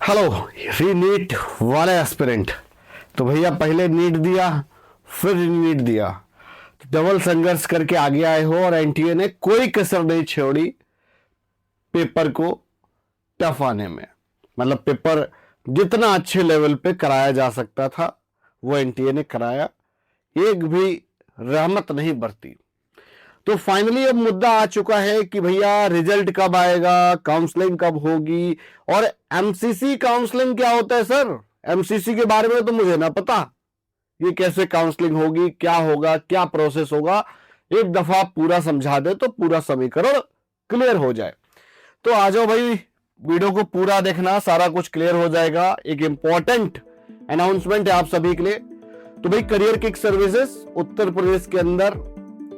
Hello री NEET वाले aspirant. तो भैया पहले नीट दिया, फिर नीट दिया, तो डबल संघर्ष करके आगे आए हो और एनटीए ने कोई कसर नहीं छोड़ी पेपर को टफ आने में। मतलब पेपर जितना अच्छे लेवल पे कराया जा सकता था वो एनटीए ने कराया, एक भी रहमत नहीं बरती। तो फाइनली अब मुद्दा आ चुका है कि भैया रिजल्ट कब आएगा, काउंसलिंग कब होगी। और एमसीसी काउंसलिंग क्या होता है सर? एमसीसी के बारे में तो मुझे ना पता, ये कैसे काउंसलिंग होगी, क्या होगा, क्या प्रोसेस होगा। एक दफा पूरा समझा दे तो पूरा समीकरण क्लियर हो जाए। तो आ जाओ भाई, वीडियो को पूरा देखना, सारा कुछ क्लियर हो जाएगा। एक इंपॉर्टेंट अनाउंसमेंट है आप सभी के लिए। तो भाई career kick services Uttar Pradesh के अंदर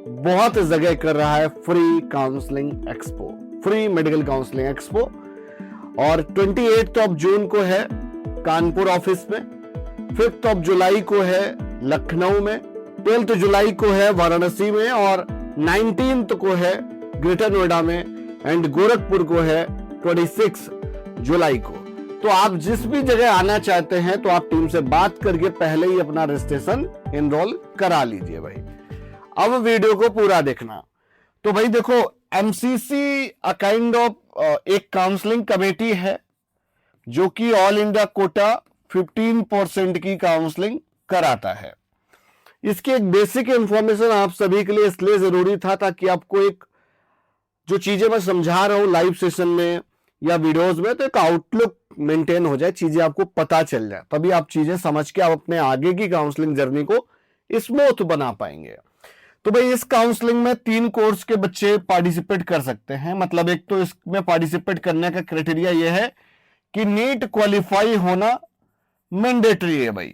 बहुत जगह कर रहा है free counselling expo, free medical counselling expo. और 28 जून को है कानपुर ऑफिस में, 5 जुलाई को है लखनऊ में, 12 जुलाई को है वाराणसी में, और 19 को है ग्रेटर नोएडा में, एंड गोरखपुर को है 26 जुलाई को। तो आप जिस भी जगह आना चाहते हैं तो आप टीम से बात करके पहले ही अपना रजिस्ट्रेशन एनरोल करा लीजिए भाई। अब वीडियो को पूरा देखना। तो भाई देखो, एमसीसी काइंड ऑफ एक काउंसलिंग कमेटी है जो कि ऑल इंडिया कोटा 15% की काउंसलिंग कराता है। इसकी एक बेसिक इंफॉर्मेशन आप सभी के लिए इसलिए जरूरी था ताकि आपको एक जो चीजें मैं समझा रहा हूं लाइव सेशन में या वीडियोस में, तो एक आउटलुक मेंटेन हो जाए, चीजें आपको पता चल जाए, तभी आप चीजें समझ के आप अपने आगे की काउंसलिंग जर्नी को स्मूथ बना पाएंगे। तो भाई इस काउंसलिंग में 3 कोर्स के बच्चे पार्टिसिपेट कर सकते हैं। मतलब एक तो इसमें पार्टिसिपेट करने का क्राइटेरिया यह है कि नीट क्वालिफाई होना मैंडेटरी है भाई।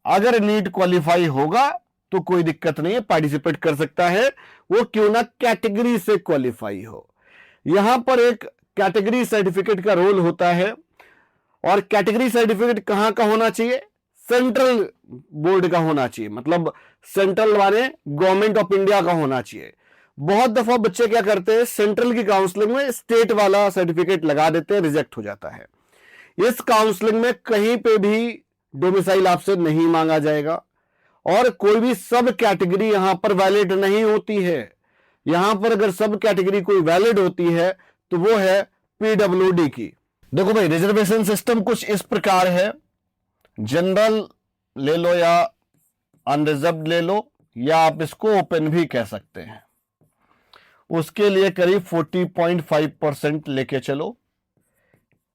अगर नीट क्वालिफाई होगा तो कोई दिक्कत नहीं है, पार्टिसिपेट कर सकता है, वो क्यों ना कैटेगरी से क्वालिफाई हो। यहां पर एक कैटेगरी सर्टिफिकेट का रोल होता है, और कैटेगरी सर्टिफिकेट कहां का होना चाहिए? सेंट्रल बोर्ड का होना चाहिए, मतलब सेंट्रल वाले गवर्नमेंट ऑफ इंडिया का होना चाहिए। बहुत दफा बच्चे क्या करते हैं, सेंट्रल की काउंसलिंग में स्टेट वाला सर्टिफिकेट लगा देते हैं, रिजेक्ट हो जाता है। इस काउंसलिंग में कहीं पे भी डोमिसाइल आपसे नहीं मांगा जाएगा, और कोई भी सब कैटेगरी यहां पर वैलिड नहीं होती है। यहां पर अगर सब कैटेगरी कोई वैलिड होती है तो वो है पीडब्ल्यूडी की। देखो भाई, रिजर्वेशन सिस्टम कुछ इस प्रकार है, जनरल ले लो या अनरिजर्व्ड ले लो, या आप इसको ओपन भी कह सकते हैं। उसके लिए करीब 40.5% लेके चलो,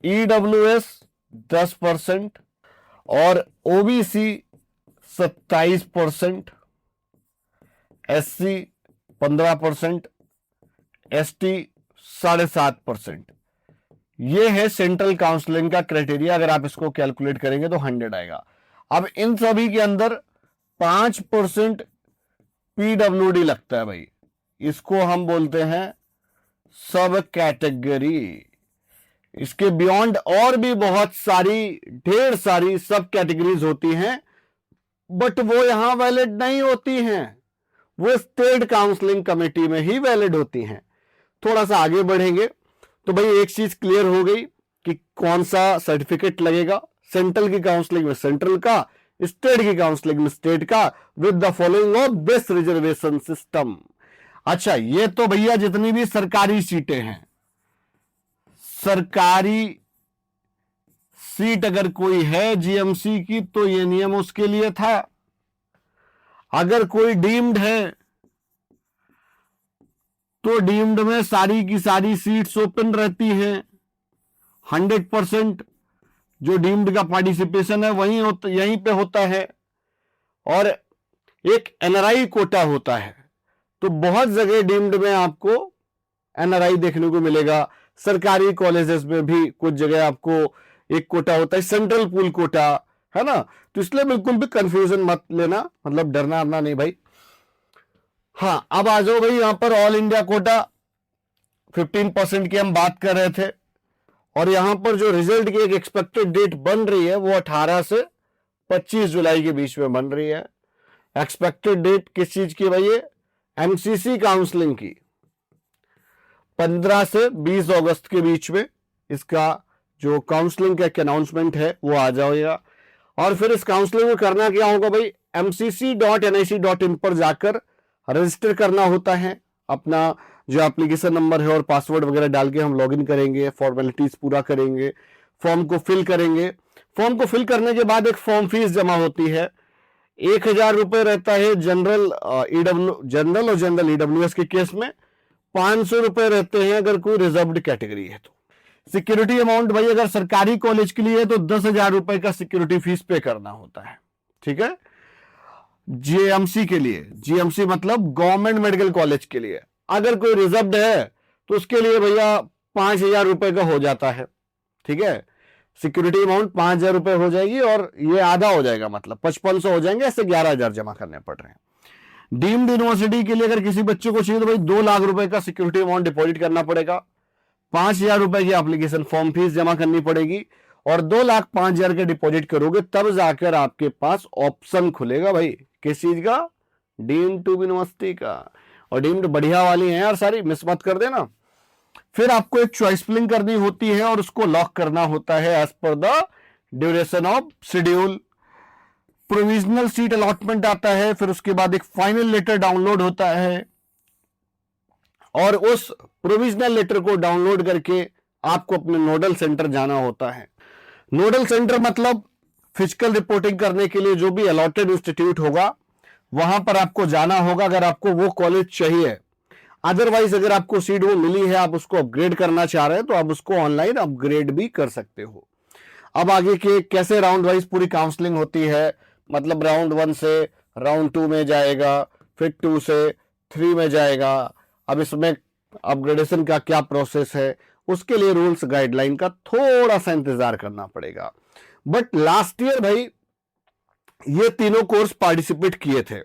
ईडब्ल्यूएस 10% और ओबीसी 27%, एससी 15%, एसटी 7.5%। ये है सेंट्रल काउंसलिंग का क्राइटेरिया। अगर आप इसको कैलकुलेट करेंगे तो 100 आएगा। अब इन सभी के अंदर 5% पीडब्ल्यूडी लगता है भाई, इसको हम बोलते हैं सब कैटेगरी। इसके बियॉन्ड और भी बहुत सारी, ढेर सारी सब कैटेगरीज होती हैं, बट वो यहां वैलिड नहीं होती हैं, वो स्टेट काउंसलिंग कमेटी में ही वैलिड होती हैं। थोड़ा सा आगे बढ़ेंगे तो भाई एक चीज क्लियर हो गई कि कौन सा सर्टिफिकेट लगेगा। सेंट्रल की काउंसलिंग में सेंट्रल का, स्टेट की काउंसलिंग में स्टेट का, with the following of this reservation system. अच्छा, ये तो भैया जितनी भी सरकारी सीटें हैं, सरकारी सीट अगर कोई है जीएमसी की तो ये नियम उसके लिए था। अगर कोई डीम्ड है तो डीम्ड में सारी की सारी सीट्स ओपन रहती हैं। 100% जो डीम्ड का पार्टिसिपेशन है वहीं यहीं पे होता है। और एक एनआरआई कोटा होता है, तो बहुत जगह डीम्ड में आपको एनआरआई देखने को मिलेगा। सरकारी कॉलेजेस में भी कुछ जगह आपको एक कोटा होता है, सेंट्रल पूल कोटा, है ना। तो इसलिए बिल्कुल भी कंफ्यूजन मत लेना, मतलब डरना नहीं भाई। हाँ, अब आ जाओ भाई, यहां पर ऑल इंडिया कोटा 15% की हम बात कर रहे थे, और यहां पर जो रिजल्ट की एक एक्सपेक्टेड डेट बन रही है वो 18 से 25 जुलाई के बीच में बन रही है। एक्सपेक्टेड डेट किस चीज की भाई? ये एमसीसी काउंसलिंग की 15 से 20 अगस्त के बीच में इसका जो काउंसलिंग का एक अनाउंसमेंट है वो आ जाएगा। और फिर इस काउंसलिंग में करना क्या होगा भाई, mcc.nic.in पर जाकर रजिस्टर करना होता है। अपना जो एप्लीकेशन नंबर है और पासवर्ड वगैरह डाल के हम लॉगिन करेंगे, फॉर्मेलिटीज पूरा करेंगे, फॉर्म को फिल करेंगे। फॉर्म को फिल करने के बाद एक फॉर्म फीस जमा होती है, 1000 रुपए रहता है जनरल जनरल और जनरल ईडब्ल्यूएस के केस में, 500 रुपए रहते हैं अगर कोई रिजर्व्ड कैटेगरी है तो। सिक्योरिटी अमाउंट भाई अगर सरकारी कॉलेज के लिए है तो 10,000 रुपए का सिक्योरिटी फीस पे करना होता है, ठीक है। जीएमसी के लिए, जीएमसी मतलब गवर्नमेंट मेडिकल कॉलेज के लिए अगर कोई रिजर्व्ड है तो उसके लिए भैया 5,000 रुपए का हो जाता है, ठीक है। सिक्योरिटी अमाउंट 5,000 रुपए हो जाएगी और ये आधा हो जाएगा, मतलब 5500 हो जाएंगे, ऐसे 11,000 जमा करने पड़ रहे हैं। डीम्ड यूनिवर्सिटी के लिए अगर किसी बच्चे को चाहिए तो भाई 2 लाख रुपए का सिक्योरिटी अमाउंट डिपॉजिट करना पड़ेगा, 5,000 रुपए की एप्लीकेशन फॉर्म फीस जमा करनी पड़ेगी और 2,05,000 के डिपॉजिट करोगे तब जाकर आपके पास ऑप्शन खुलेगा भाई, किस चीज का, डीम्ड टू यूनिवर्सिटी का। और डीम्ड बढ़िया वाली है यार सारी, मिस मत कर देना। फिर आपको एक चॉइस फिलिंग करनी होती है और उसको लॉक करना होता है as per the duration of schedule. Provisional seat allotment आता है, फिर उसके बाद एक फाइनल लेटर डाउनलोड होता है और उस प्रोविजनल लेटर को डाउनलोड करके आपको अपने नोडल सेंटर जाना होता है। नोडल सेंटर मतलब फिजिकल रिपोर्टिंग करने के लिए जो भी अलॉटेड इंस्टीट्यूट होगा वहां पर आपको जाना होगा अगर आपको वो कॉलेज चाहिए। अदरवाइज अगर आपको सीट वो मिली है, आप उसको अपग्रेड करना चाह रहे हैं तो आप उसको ऑनलाइन अपग्रेड भी कर सकते हो। अब आगे के कैसे राउंड वाइज पूरी काउंसलिंग होती है, मतलब राउंड 1 से राउंड 2 में जाएगा, फिर 2 से 3 में जाएगा। अब इसमें अपग्रेडेशन का क्या प्रोसेस है, उसके लिए रूल्स गाइडलाइन का थोड़ा सा इंतजार करना पड़ेगा। बट लास्ट ईयर भाई ये तीनों कोर्स पार्टिसिपेट किए थे।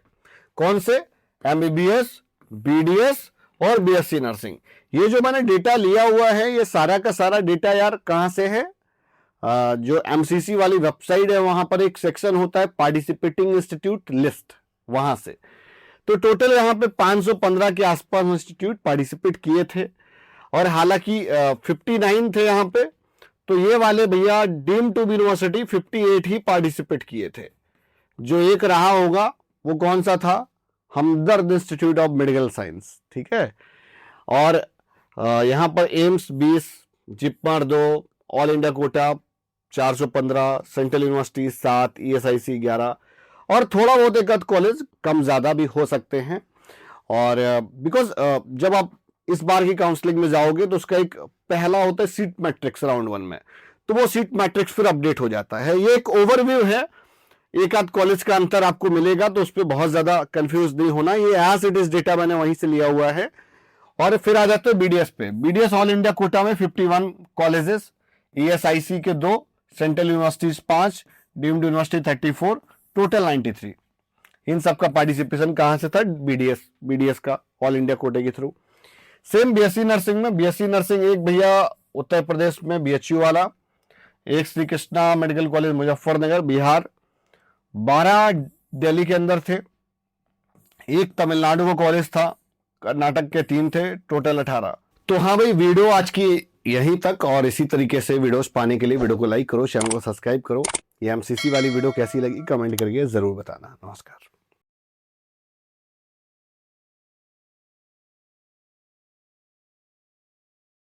कौन से, एमबीबीएस, बीडीएस और बीएससी नर्सिंग। ये जो मैंने डेटा लिया हुआ है ये सारा का सारा डेटा यार कहां से है, जो एमसीसी वाली वेबसाइट है वहां पर एक सेक्शन होता है पार्टिसिपेटिंग इंस्टीट्यूट लिस्ट, वहां से। तो टोटल यहाँ पे 515 के आसपास इंस्टीट्यूट पार्टिसिपेट किए थे और हालांकि 59 थे यहाँ पे, तो ये वाले भैया डीम्ड टू यूनिवर्सिटी 58 ही पार्टिसिपेट किए थे। जो एक रहा होगा वो कौन सा था, हमदर्द इंस्टीट्यूट ऑफ मेडिकल साइंस, ठीक है। और यहाँ पर AIIMS 20, JIPMER 2, all India quota 415, central university 7, ESIC 11 और थोड़ा बहुत एक आध कॉलेज कम ज्यादा भी हो सकते हैं। और बिकॉज जब आप इस बार की काउंसलिंग में जाओगे तो उसका एक पहला होता है सीट मैट्रिक्स राउंड 1 में, तो वो सीट मैट्रिक्स फिर अपडेट हो जाता है। ये एक ओवरव्यू है, एक आध कॉलेज का अंतर आपको मिलेगा तो उस पर बहुत ज्यादा कंफ्यूज नहीं होना, ये एज इट इज डेटा मैंने वहीं से लिया हुआ है। और फिर आ जाते हैं बीडीएस पे। बीडीएस ऑल इंडिया कोटा में 51 कॉलेजेस, ईएसआईसी के 2, central universities 5, deemed university 34, total 93। इन सब का पार्टिसिपेशन कहां से था, बीडीएस का ऑल इंडिया कोटे के थ्रू। सेम बीएससी नर्सिंग में, बीएससी नर्सिंग एक भैया उत्तर प्रदेश में बीएचयू वाला, एक श्री कृष्णा मेडिकल कॉलेज मुजफ्फरनगर बिहार, 12 दिल्ली के अंदर थे, एक तमिलनाडु का कॉलेज था, कर्नाटक के 3 थे, टोटल 18। तो हाँ भाई वीडियो आज की यहीं तक, और इसी तरीके से वीडियोस पाने के लिए वीडियो को लाइक करो, चैनल को सब्सक्राइब करो। ये एमसीसी वाली वीडियो कैसी लगी कमेंट करके जरूर बताना। नमस्कार।